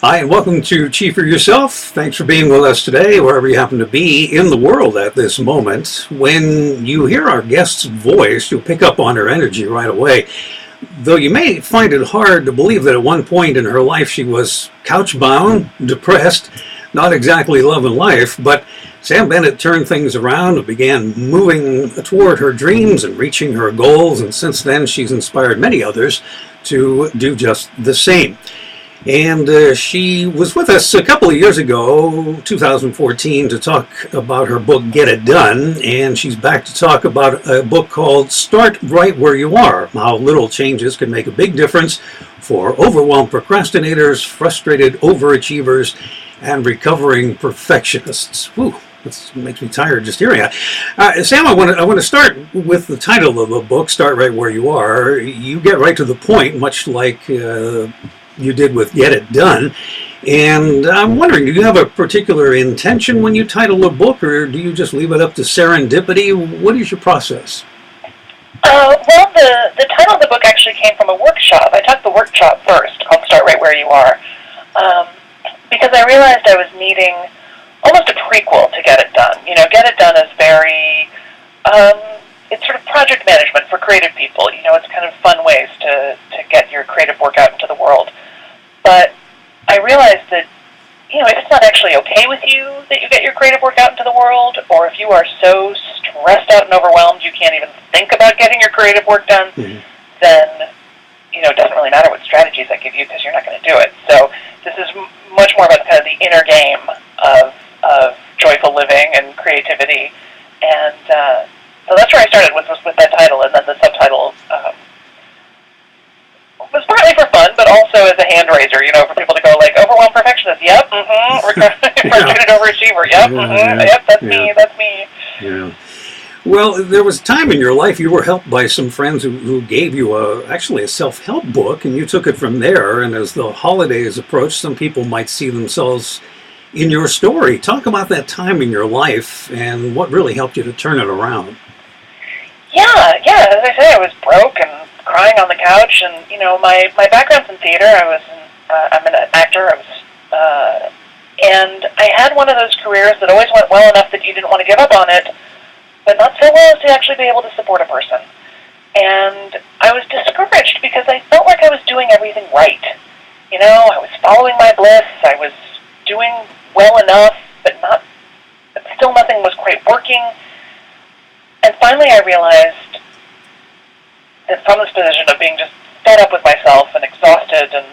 Hi, and welcome to Achiever Yourself. Thanks for being with us today, wherever you happen to be in the world at this moment. When you hear our guest's voice, you'll pick up on her energy right away. Though you may find it hard to believe that at one point in her life she was couch-bound, depressed, not exactly loving life, but Sam Bennett turned things around and began moving toward her dreams and reaching her goals, and since then she's inspired many others to do just the same. And she was with us a couple of years ago, 2014, to talk about her book, Get It Done. And she's back to talk about a book called Start Right Where You Are, how little changes can make a big difference for overwhelmed procrastinators, frustrated overachievers, and recovering perfectionists. Whew, that makes me tired just hearing it. Sam, I want to start with the title of the book, Start Right Where You Are. You get right to the point, much like you did with Get It Done. And I'm wondering, do you have a particular intention when you title a book, or do you just leave it up to serendipity? What is your process? Well, the title of the book actually came from a workshop. I took the workshop first, called Start Right Where You Are, because I realized I was needing almost a prequel to Get It Done. You know, Get It Done is very, it's sort of project management for creative people. You know, it's kind of fun ways to get your creative work out into the world. But I realized that, you know, if it's not actually okay with you that you get your creative work out into the world, or if you are so stressed out and overwhelmed you can't even think about getting your creative work done, then, you know, it doesn't really matter what strategies I give you because you're not going to do it. So this is much more about kind of the inner game of joyful living and creativity. And so that's where I started with that title, and then the subtitle was partly for fun, but also as a hand raiser, you know, for people to go like, Overwhelmed Perfectionists, yep, frustrated overachiever, yep, yep, that's me. Yeah. Well, there was a time in your life you were helped by some friends who gave you actually a self-help book, and you took it from there, and as the holidays approach, some people might see themselves in your story. Talk about that time in your life and what really helped you to turn it around. Yeah, as I say, I was broke and crying on the couch, and, you know, my background's in theater. I'm an actor, and I had one of those careers that always went well enough that you didn't want to give up on it, but not so well as to actually be able to support a person. And I was discouraged because I felt like I was doing everything right. You know, I was following my bliss, I was doing well enough, but still nothing was quite working. And finally I realized that from this position of being just fed up with myself and exhausted and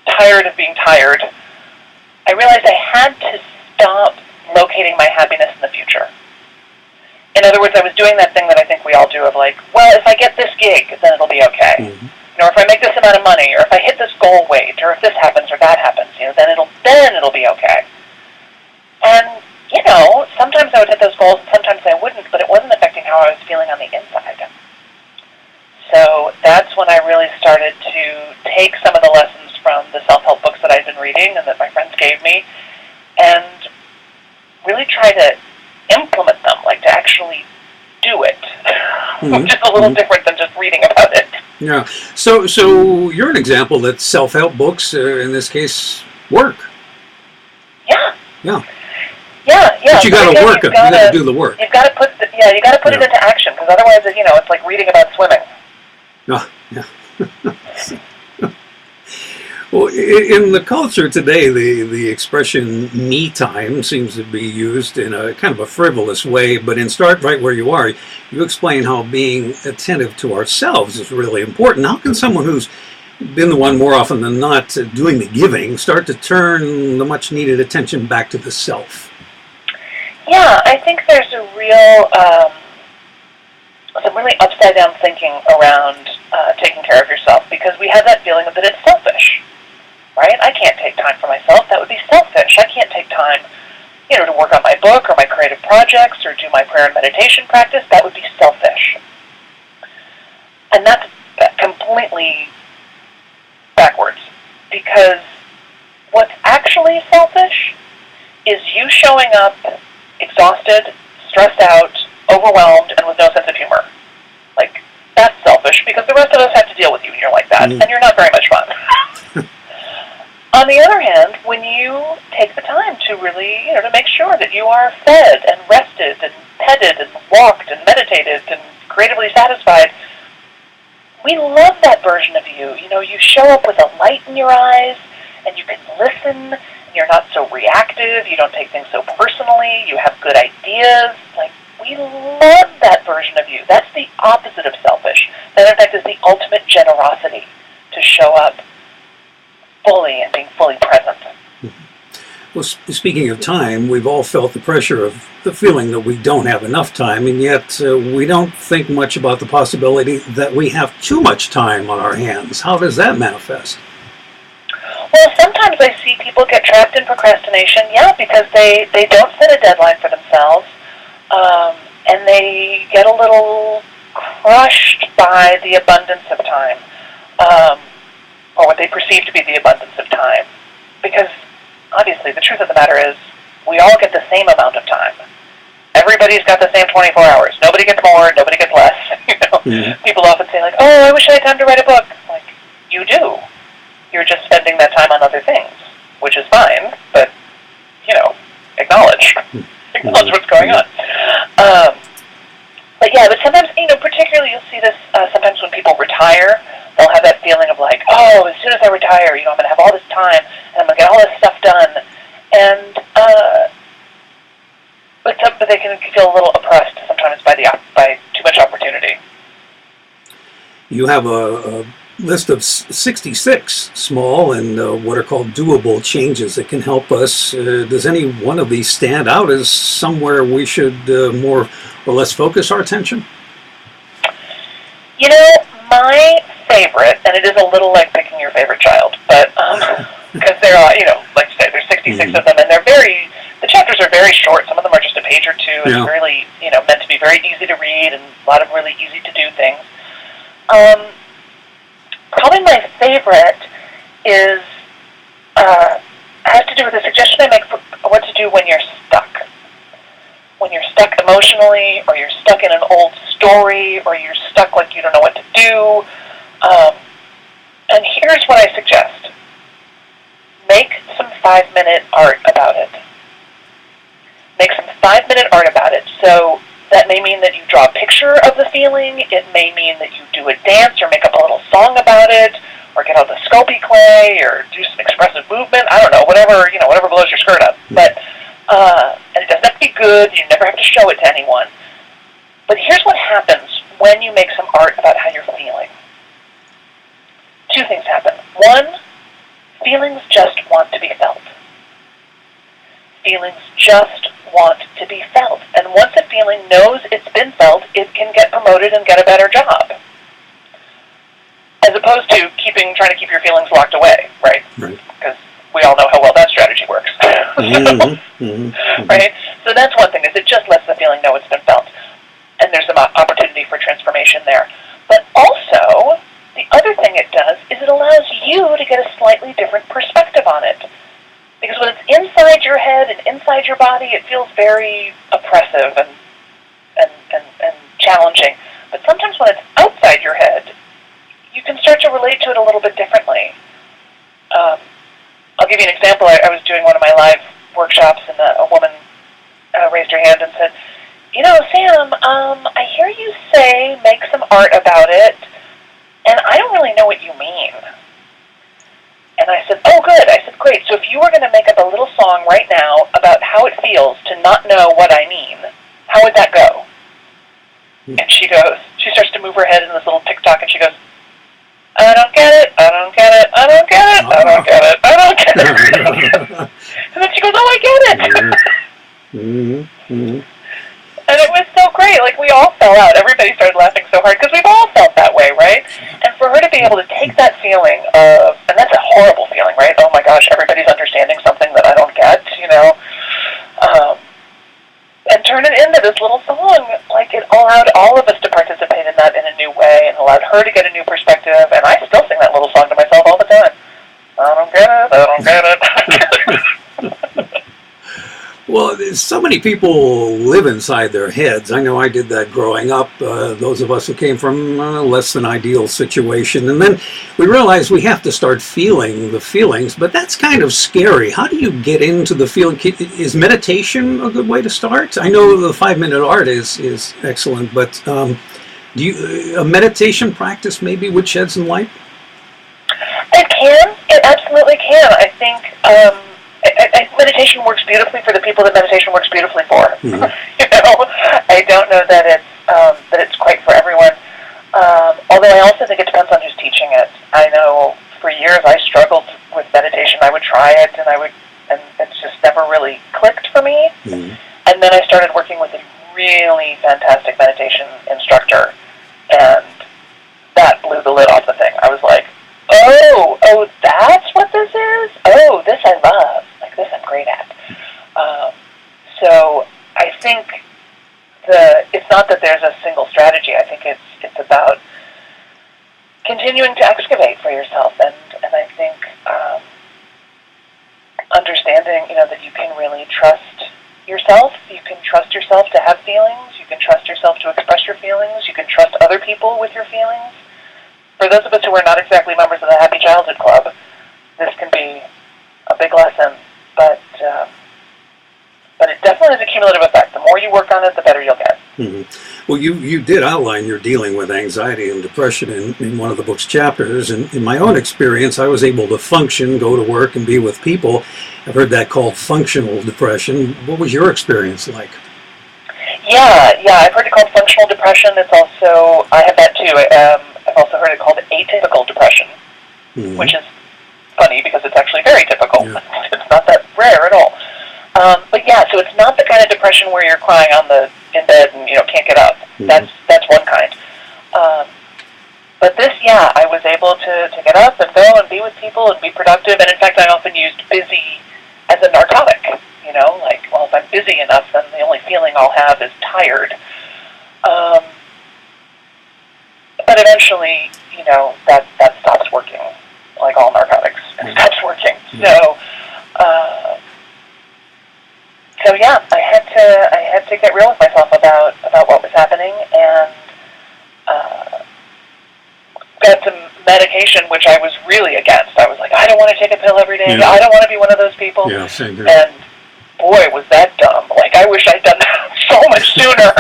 tired of being tired, I realized I had to stop locating my happiness in the future. In other words, I was doing that thing that I think we all do of like, well, if I get this gig, then it'll be okay. You know, if I make this amount of money, or if I hit this goal weight, or if this happens or that happens, you know, then it'll be okay. And, you know, sometimes I would hit those goals and sometimes I wouldn't, but it wasn't affecting how I was feeling on the inside. So that's when I really started to take some of the lessons from the self-help books that I'd been reading and that my friends gave me, and really try to implement them, like to actually do it, which is a little different than just reading about it. Yeah. So you're an example that self-help books, in this case, work. Yeah. Yeah. Yeah. But you got to work it. You got to do the work. You've got to put it into action, because otherwise, you know, it's like reading about swimming. Yeah. Well, in the culture today, the expression me time seems to be used in a kind of a frivolous way, but in Start Right Where You Are, you explain how being attentive to ourselves is really important. How can someone who's been the one more often than not doing the giving start to turn the much needed attention back to the self? Yeah, I think there's a real, some really upside down thinking around taking care of yourself, because we have that feeling that it's selfish. Right? I can't take time for myself. That would be selfish. I can't take time, you know, to work on my book or my creative projects or do my prayer and meditation practice. That would be selfish. And that's completely backwards, because what's actually selfish is you showing up exhausted, stressed out, overwhelmed, and with no sense of humor. Like, that's selfish, because the rest of us have to deal with you when you're like that, and you're not very much fun. On the that you are fed and rested and petted and walked and meditated and creatively satisfied, we love that version of you. You know, you show up with a light in your eyes, and you can listen, and you're not so reactive, you don't take things so personally, you have good ideas. Like, we love that version of you. That's the opposite of selfish. That, in fact, is the ultimate generosity, to show up fully and being fully present. Well, speaking of time, we've all felt the pressure of the feeling that we don't have enough time, and yet we don't think much about the possibility that we have too much time on our hands. How does that manifest? Well, sometimes I see people get trapped in procrastination, because they don't set a deadline for themselves, and they get a little crushed by the abundance of time, or what they perceive to be the abundance of time, because obviously, the truth of the matter is, we all get the same amount of time. Everybody's got the same 24 hours. Nobody gets more, nobody gets less. Mm-hmm. People often say, like, oh, I wish I had time to write a book. Like, you do. You're just spending that time on other things, which is fine, but, acknowledge. Acknowledge what's going on. But sometimes, particularly you'll see this sometimes when people retire. They'll have that feeling of like, oh, as soon as I retire, I'm going to have all this time, and I'm going to get all this stuff done. And, but they can feel a little oppressed sometimes by too much opportunity. You have a list of 66 small and what are called doable changes that can help us. Does any one of these stand out as somewhere we should more or less focus our attention? My favorite, and it is a little like picking your favorite child, but because there are, like you say, there's 66 of them, and the chapters are very short. Some of them are just a page or two. It's really, meant to be very easy to read and a lot of really easy to do things. Probably my favorite has to do with a suggestion I make for what to do when you're stuck. When you're stuck emotionally, or you're stuck in an old story, or you're stuck like you don't know what to do. And here's what I suggest. Make some 5-minute art about it. Make some 5-minute art about it. So that may mean that you draw a picture of the feeling. It may mean that you do a dance or make up a little song about it, or get out the Sculpey clay, or do some expressive movement. I don't know, whatever blows your skirt up. But and it doesn't have to be good. You never have to show it to anyone. But here's what happens when you make some art about how you're feeling. 2 things happen. 1, feelings just want to be felt. Feelings just want to be felt. And once a feeling knows it's been felt, it can get promoted and get a better job. As opposed to trying to keep your feelings locked away, right? Because we all know how well that strategy works. Right? So that's one thing, is it just lets the feeling know it's been felt. And there's some opportunity for transformation there. But also, the other thing it does is it allows you to get a slightly different perspective on it. Because when it's inside your head and inside your body, it feels very oppressive and challenging. But sometimes when it's outside your head, you can start to relate to it a little bit differently. I'll give you an example. I was doing one of my live workshops, and a woman raised her hand and said, Sam, I hear you say make some art about it, and I don't really know what you mean. And I said, oh, good. I said, great. So if you were going to make up a little song right now about how it feels to not know what I mean, how would that go? And she starts to move her head in this little tick-tock, and she goes, I don't get it, I don't get it, I don't get it, I don't get it, I don't get it, I don't get it. And then she goes, oh, I get it. And it was so great. Like, we all fell out. Everybody started laughing so hard because we've all felt that way, right? And for her to be able to take that feeling of, and that's a horrible feeling, right? Oh my gosh, everybody's understanding something that I don't get, and turn it into this little song. Like, it allowed all of us to participate in that in a new way, and allowed her to get a new perspective. And I still sing that little song to myself all the time. I don't get it, I don't get it. Well, So many people live inside their heads. I know I did that growing up. Those of us who came from a less than ideal situation. And then we realize we have to start feeling the feelings, but that's kind of scary. How do you get into the feeling? Is meditation a good way to start? I know the 5-minute art is excellent, but do you a meditation practice maybe would shed some light? It can. It absolutely can. I think meditation works beautifully for the people that meditation works beautifully for. Mm-hmm. I don't know that it's quite for everyone. Although I also think it depends on who's teaching it. I know for years I struggled with meditation. I would try it, and it's just never really clicked for me. Mm-hmm. And then I started working with a really fantastic meditation instructor, and that blew the lid off the thing. I was like, oh, that's what this is? Oh, this I love. Like, this I'm great at. So I think it's not that there's a single strategy. I think it's about continuing to excavate for yourself, and I think understanding, that you can really trust yourself. You can trust yourself to have feelings. You can trust yourself to express your feelings. You can trust other people with your feelings. For those of us who are not exactly members of the Happy Childhood Club, this can be a big lesson, but it definitely has a cumulative effect. The more you work on it, the better you'll get. Mm-hmm. Well, you did outline your dealing with anxiety and depression in one of the book's chapters, and in my own experience, I was able to function, go to work, and be with people. I've heard that called functional depression. What was your experience like? Yeah, I've heard it called functional depression. It's also, I have that too. I've also heard it called atypical depression, Mm-hmm. which is funny because it's actually very typical. Yeah. It's not that rare at all. But yeah, so it's not the kind of depression where you're crying in bed and can't get up. Mm-hmm. That's one kind. But this, I was able to get up and go and be with people and be productive. And in fact, I often used busy as a narcotic. Like, well, if I'm busy enough, then the only feeling I'll have is tired. But eventually, that stops working. Like all narcotics, it stops working. So yeah, I had to get real with myself about what was happening, and got some medication, which I was really against. I was like, I don't want to take a pill every day. Yeah. I don't want to be one of those people. Yeah, same here. And boy, was that dumb. Like, I wish I'd done that so much sooner.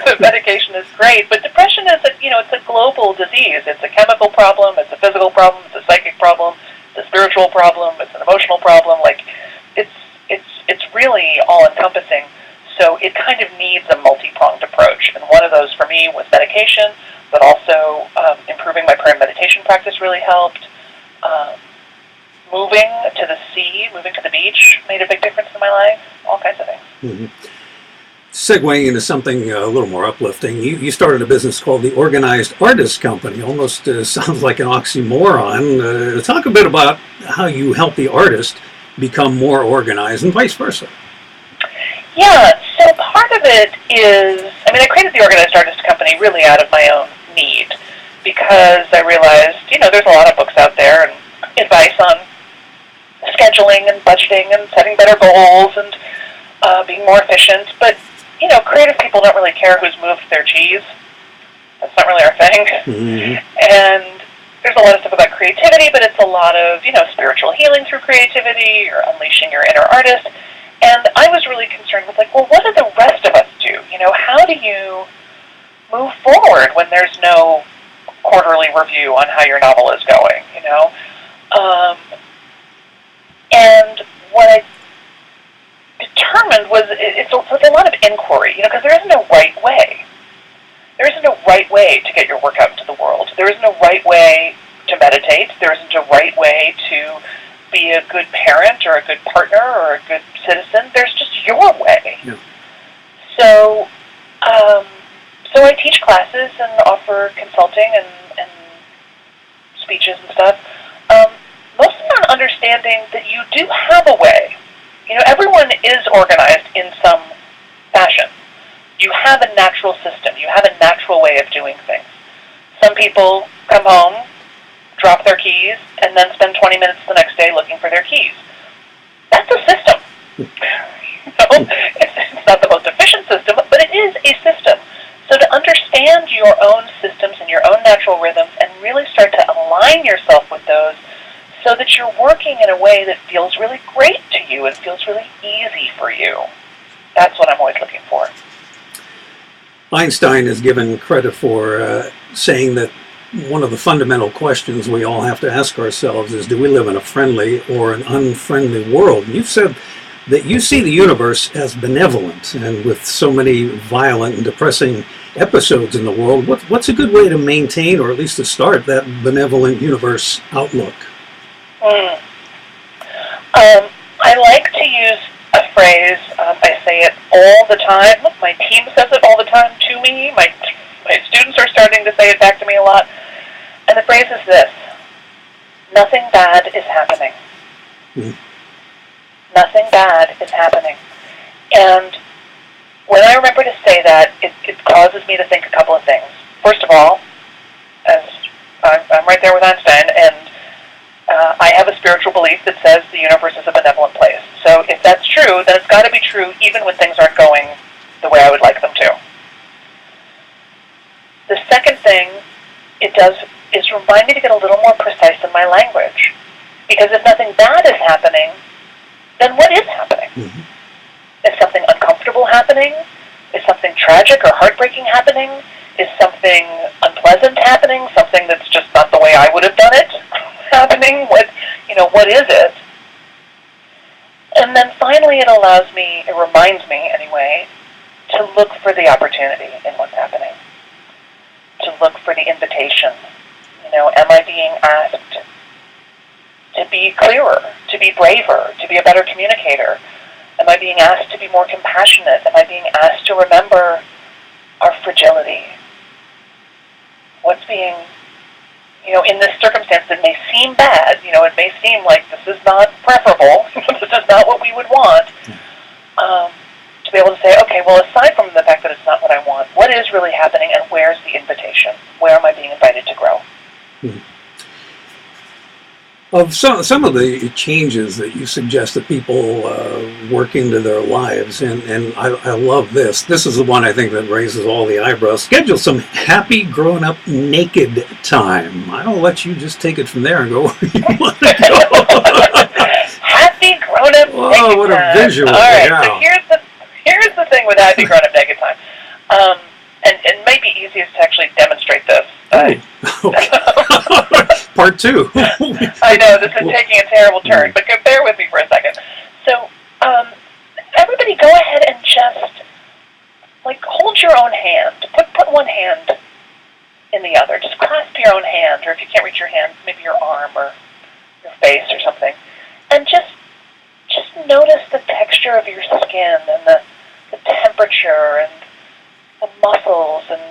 The medication is great, but depression is it's a global disease. It's a chemical problem, it's a physical problem, it's a psychic problem, it's a spiritual problem, it's an emotional problem. Like, it's really all-encompassing. So it kind of needs a multi-pronged approach. And one of those for me was medication, but also improving my prayer and meditation practice really helped. Moving to the sea, moving to the beach made a big difference in my life. All kinds of things. Mm-hmm. Segueing into something a little more uplifting, you started a business called the Organized Artist Company. Almost sounds like an oxymoron. Talk a bit about how you help the artist become more organized and vice versa. Yeah, so part of it is, I created the Organized Artist Company really out of my own need, because I realized, there's a lot of books out there and advice on scheduling and budgeting and setting better goals and being more efficient, but creative people don't really care who's moved their cheese. That's not really our thing. Mm-hmm. And there's a lot of stuff about creativity, but it's a lot of, spiritual healing through creativity or unleashing your inner artist. And I was really concerned with, what do the rest of us do? How do you move forward when there's no quarterly review on how your novel is going, And what I determined was it's a lot of inquiry, because there isn't a right way. There isn't a right way to get your work out into the world. There isn't a right way to meditate. There isn't a right way to be a good parent or a good partner or a good citizen. There's just your way. Yeah. So I teach classes and offer consulting and speeches and stuff. Mostly on understanding that you do have a way. Everyone is organized in some fashion. You have a natural system. You have a natural way of doing things. Some people come home, drop their keys, and then spend 20 minutes the next day looking for their keys. That's a system. It's not the most efficient system, but it is a system. So to understand your own systems and your own natural rhythms and really start to align yourself with those so that you're working in a way that feels really great to you and feels really easy for you. That's what I'm always looking for. Einstein is given credit for saying that one of the fundamental questions we all have to ask ourselves is, do we live in a friendly or an unfriendly world? And you've said that you see the universe as benevolent, and with so many violent and depressing episodes in the world, what's a good way to maintain, or at least to start, that benevolent universe outlook? I like to use a phrase. I say it all the time. My team says it all the time to me. My students are starting to say it back to me a lot. And the phrase is this: nothing bad is happening. Mm. Nothing bad is happening. And when I remember to say that, it causes me to think a couple of things. First of all, as I'm right there with Einstein, and I have a spiritual belief that says the universe is a benevolent place. So if that's true, then it's got to be true even when things aren't going the way I would like them to. The second thing it does is remind me to get a little more precise in my language. Because if nothing bad is happening, then what is happening? Mm-hmm. Is something uncomfortable happening? Is something tragic or heartbreaking happening? Is something unpleasant happening? Something that's just not the way I would have done it happening? What is it? And then finally it reminds me anyway, to look for the opportunity in what's happening. To look for the invitation. Am I being asked to be clearer, to be braver, to be a better communicator? Am I being asked to be more compassionate? Am I being asked to remember our fragility? What's being, in this circumstance that may seem bad, it may seem like this is not preferable, this is not what we would want, to be able to say, okay, well, aside from the fact that it's not what I want, what is really happening and where's the invitation? Where am I being invited to grow? Of some of the changes that you suggest that people work into their lives, and I love this. This is the one I think that raises all the eyebrows. Schedule some happy grown-up naked time. I'll let you just take it from there and go where you want to go. Happy grown-up naked time. Oh, what a visual. All right, yeah. So here's the thing with happy grown-up naked time. And it might be easiest to actually demonstrate this. Part two. I know, this is taking a terrible turn, but bear with me for a second. So, everybody go ahead and just, hold your own hand. Put one hand in the other. Just clasp your own hand, or if you can't reach your hand, maybe your arm or your face or something. And just notice the texture of your skin and the temperature and the muscles and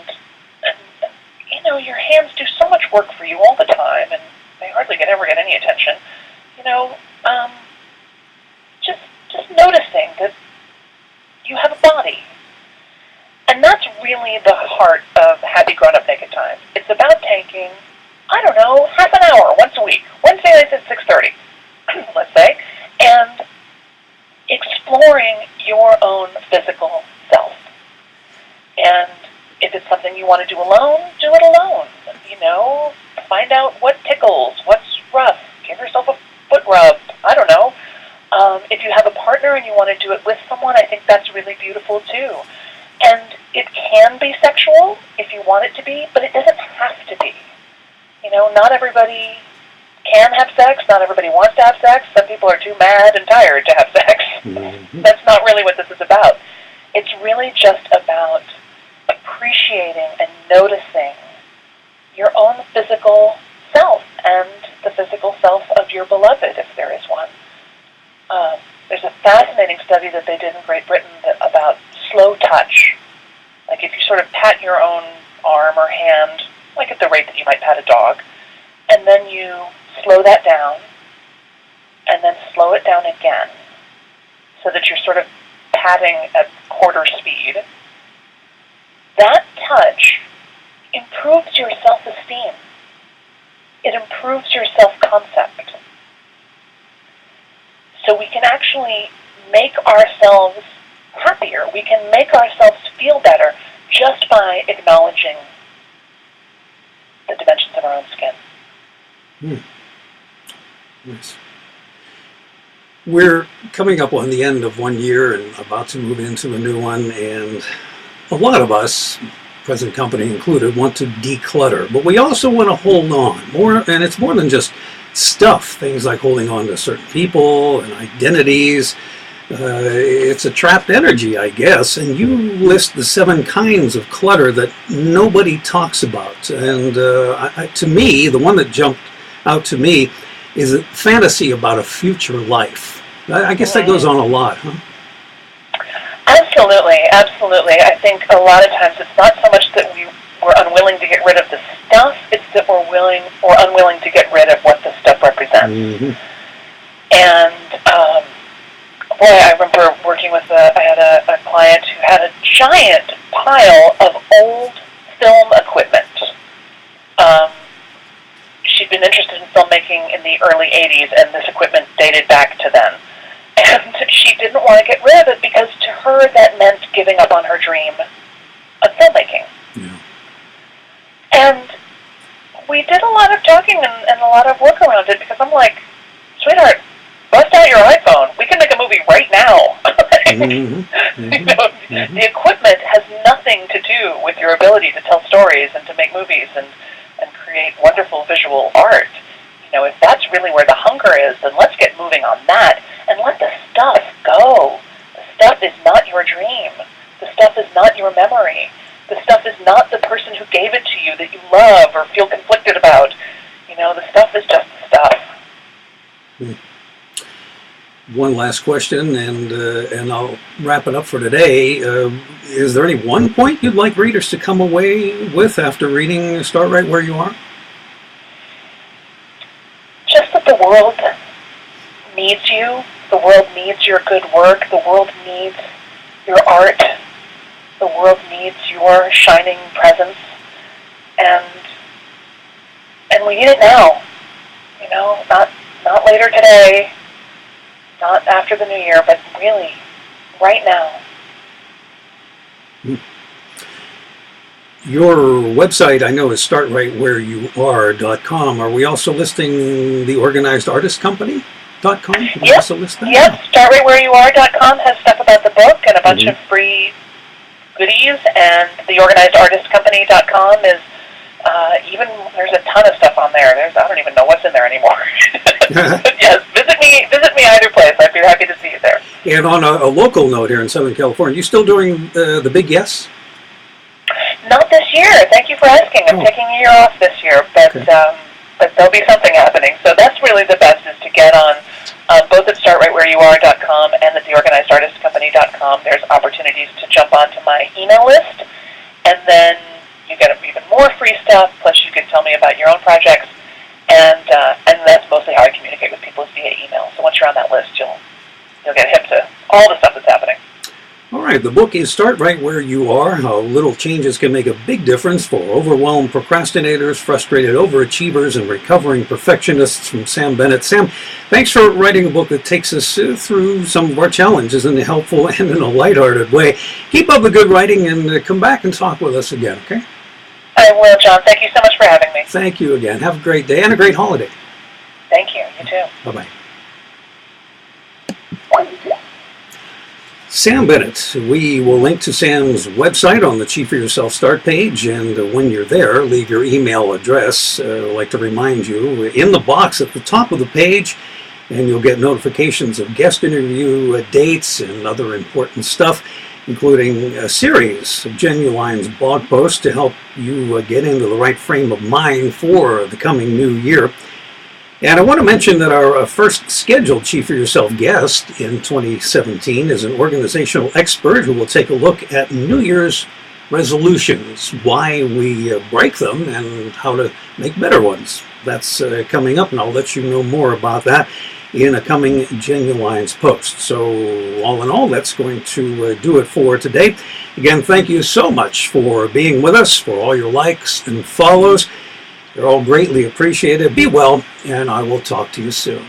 your hands do so much work for you all the time, and they hardly ever get any attention. Just noticing that you have a body. And that's really the heart of Happy Grown Up Naked Time. It's about taking, half an hour once a week, Wednesday nights at 6:30, let's say, and exploring your own physical self. And if it's something you want to do alone, do it alone. Find out what tickles, what's rough. Give yourself a foot rub. I don't know. If you have a partner and you want to do it with someone, I think that's really beautiful too. And it can be sexual if you want it to be, but it doesn't have to be. Not everybody can have sex. Not everybody wants to have sex. Some people are too mad and tired to have sex. Mm-hmm. That's not really what this is about. It's really just about appreciating and noticing your own physical self and the physical self of your beloved, if there is one. There's a fascinating study that they did in Great Britain about slow touch. Like if you sort of pat your own arm or hand, like at the rate that you might pat a dog, and then you slow that down, and then slow it down again, so that you're sort of patting at quarter speed. That touch improves your self-esteem. It improves your self-concept. So we can actually make ourselves happier. We can make ourselves feel better just by acknowledging the dimensions of our own skin. Yes. We're coming up on the end of one year and about to move into a new one, and a lot of us, present company included, want to declutter, but we also want to hold on more, and it's more than just stuff, things like holding on to certain people and identities. It's a trapped energy, I guess, and you list the 7 kinds of clutter that nobody talks about, and to me, the one that jumped out to me is a fantasy about a future life. I guess that goes on a lot, huh? Absolutely, absolutely. I think a lot of times it's not so much that we're unwilling to get rid of the stuff, it's that we're unwilling to get rid of what the stuff represents. Mm-hmm. And boy, I remember working with I had a client who had a giant pile of old film equipment. She'd been interested in filmmaking in the early 80s, and this equipment dated back to then. And she didn't want to get rid of it because to her that meant giving up on her dream of filmmaking. Yeah. And we did a lot of talking and a lot of work around it, because I'm like, sweetheart, bust out your iPhone. We can make a movie right now. Mm-hmm. You know, Mm-hmm. the equipment has nothing to do with your ability to tell stories and to make movies and create wonderful visual art. You know, if that's really where the hunger is, then let's get moving on that and let the stuff go. The stuff is not your dream. The stuff is not your memory. The stuff is not the person who gave it to you that you love or feel conflicted about. You know, the stuff is just the stuff. One last question, and I'll wrap it up for today. Is there any one point you'd like readers to come away with after reading Start Right Where You Are? Just that the world needs you. The world needs your good work. The world needs your art. The world needs your shining presence. And we need it now. You know, not later today, not after the new year, but really right now. Your website, I know, is startrightwhereyouare.com. Are we also listing the organizedartistcompany.com? Can we also list that? Yep. Startrightwhereyouare.com has stuff about the book and a bunch of free goodies, and the organizedartistcompany.com is there's a ton of stuff on there. I don't even know what's in there anymore. But yes, visit me either place. I'd be happy to see you there. And on a local note here in Southern California, you still doing the Big Yes? Not this year. Thank you for asking. I'm taking a year off this year, but there'll be something happening. So that's really the best, is to get on both at startrightwhereyouare.com and at theorganizedartistcompany.com. There's opportunities to jump onto my email list, and then you get even more free stuff, plus you can tell me about your own projects, and that's mostly how I communicate with people, is via email. So once you're on that list, you'll get hip to all the stuff that's happening. All right, the book is Start Right Where You Are, How Little Changes Can Make a Big Difference for Overwhelmed Procrastinators, Frustrated Overachievers, and Recovering Perfectionists, from Sam Bennett. Sam, thanks for writing a book that takes us through some of our challenges in a helpful and in a lighthearted way. Keep up the good writing and come back and talk with us again, okay? I will, John. Thank you so much for having me. Thank you again. Have a great day and a great holiday. Thank you. You too. Bye-bye. Sam Bennett. We will link to Sam's website on the Chief of Yourself Start page, and when you're there, leave your email address. I'd like to remind you, in the box at the top of the page, and you'll get notifications of guest interview dates and other important stuff, including a series of Genuine's blog posts to help you get into the right frame of mind for the coming new year. And I want to mention that our first scheduled Chief of Yourself guest in 2017 is an organizational expert who will take a look at New Year's resolutions, why we break them, and how to make better ones. That's coming up, and I'll let you know more about that in a coming Genuine's post. So all in all, that's going to do it for today. Again, thank you so much for being with us, for all your likes and follows. They're all greatly appreciated. Be well, and I will talk to you soon.